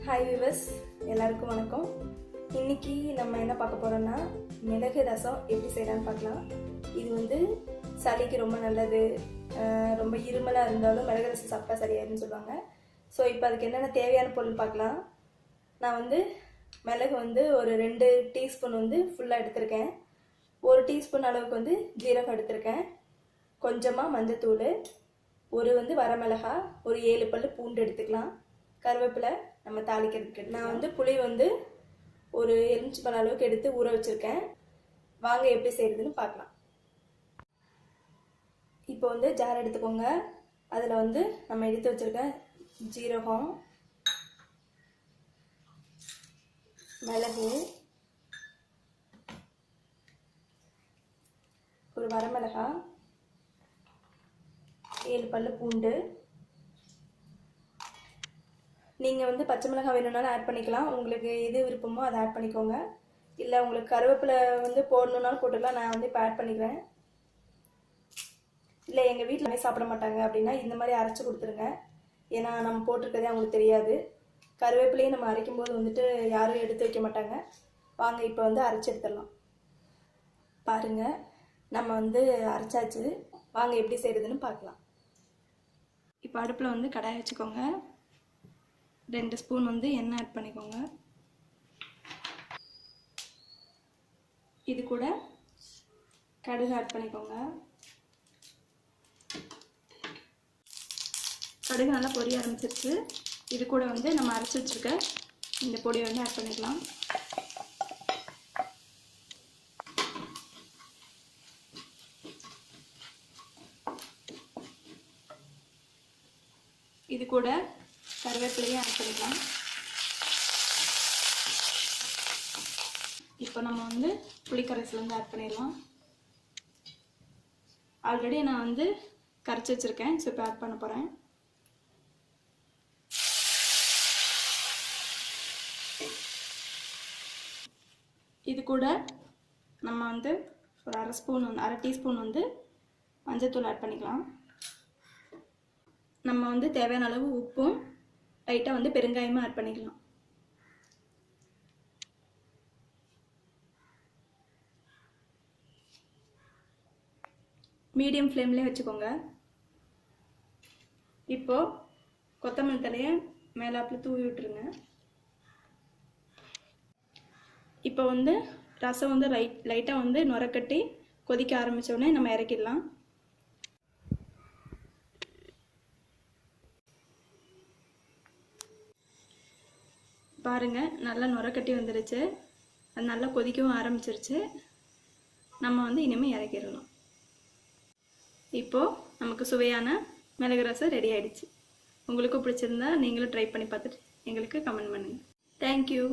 Hi viewers, எல்லாருக்கும் வணக்கம். இன்னைக்கு நம்ம என்ன பார்க்க போறோம்னா மிளகு ரசம் எப்படி செய்யலாம்னு பார்க்கலாம். இது வந்து சளிக்கு ரொம்ப நல்லது. ரொம்ப இருமலாக இருந்தாலும் மிளகு ரசம் சாப்பிட்டா சரியாயிருன்னு சொல்லுவாங்க. ஸோ இப்போ அதுக்கு என்னென்ன தேவையான பொருள் பார்க்கலாம். நான் வந்து மிளகு வந்து ஒரு 2 டீஸ்பூன் வந்து ஃபுல்லாக எடுத்திருக்கேன். 1 டீஸ்பூன் அளவுக்கு வந்து ஜீரகம் எடுத்திருக்கேன். கொஞ்சமாக மஞ்சத்தூள், ஒரு வந்து வரமிளகா, ஒரு 7 பல்லு பூண்டு எடுத்துக்கலாம். கருவேப்பிலை நம்ம தாளிக்கிறதுக்கு. நான் வந்து புளி வந்து ஒரு எலுமிச்சம்பழம் அளவுக்கு எடுத்து ஊற வச்சுருக்கேன். வாங்க எப்படி செய்கிறதுன்னு பார்க்கலாம். இப்போ வந்து ஜார் எடுத்துக்கோங்க. அதில் வந்து நம்ம எடுத்து வச்சுருக்க ஜீரகம், மிளகு, ஒரு வரமிளகா, 7 பல்லு பூண்டு. நீங்கள் வந்து பச்சை மிளகாய் வேணும்னாலும் ஆட் பண்ணிக்கலாம். உங்களுக்கு எது விருப்பமோ அதை ஆட் பண்ணிக்கோங்க. இல்லை உங்களுக்கு கருவேப்பிலை வந்து போடணுன்னாலும் போட்டுக்கலாம். நான் வந்து இப்போ ஆட் பண்ணிக்கிறேன். இல்லை எங்கள் வீட்டில் சாப்பிட மாட்டாங்க அப்படின்னா இந்த மாதிரி அரைச்சி கொடுத்துருங்க. ஏன்னா நம்ம போட்டிருக்கதே அவங்களுக்கு தெரியாது. கருவேப்பிலையும் நம்ம அரைக்கும் போது வந்துட்டு யாரும் எடுத்து வைக்க மாட்டாங்க. வாங்க இப்போ வந்து அரைச்சி எடுத்துடலாம். பாருங்கள், நம்ம வந்து அரைச்சாச்சு. வாங்க எப்படி செய்கிறதுன்னு பார்க்கலாம். இப்போ அடுப்பில் வந்து கடாய் வச்சுக்கோங்க. 2 ஸ்பூன் வந்து எண்ணெய் ஆட் பண்ணிக்கோங்க. இது கூட கடுகு ஆட் பண்ணிக்கோங்க. கடுகு நல்லா பொரிய ஆரம்பிச்சிருச்சு. இது கூட வந்து நம்ம அரைச்சி வச்சுருக்க இந்த பொடியை வந்து ஆட் பண்ணிக்கலாம். இது கூட கருவேப்பிலையும் ஆட் பண்ணிக்கலாம். இப்போ நம்ம வந்து புளிக்கரைசல் வந்து ஆட் பண்ணிடலாம். ஆல்ரெடி நான் வந்து கரைச்சி வச்சுருக்கேன். ஸோ இப்போ ஆட் பண்ண போகிறேன். இது கூட நம்ம வந்து ஒரு அரை டீஸ்பூன் வந்து மஞ்சத்தூள் ஆட் பண்ணிக்கலாம். நம்ம வந்து தேவையான அளவு உப்பும் லைட்டாக வந்து பெருங்காயமும் ஆட் பண்ணிக்கலாம். மீடியம் ஃப்ளேம்லேயே வச்சுக்கோங்க. இப்போது கொத்தமல்லி தழையை மேலாப்பில் தூவி விட்டுருங்க. இப்போ வந்து ரசம் வந்து லைட்டாக வந்து நுரக்கட்டி கொதிக்க ஆரம்பித்த உடனே நம்ம இறக்கிடலாம். பாருங்கள், நல்லா நுரக்கட்டி வந்துடுச்சு. அது நல்லா கொதிக்கவும் ஆரம்பிச்சிருச்சு. நம்ம வந்து இனிமேல் இறக்கிடலாம். இப்போது நமக்கு சுவையான மிளகு ரசம் ரெடி ஆகிடுச்சு. உங்களுக்கு பிடிச்சிருந்தா நீங்களும் ட்ரை பண்ணி பார்த்துட்டு எங்களுக்கு கமெண்ட் பண்ணுங்கள். தேங்க்யூ.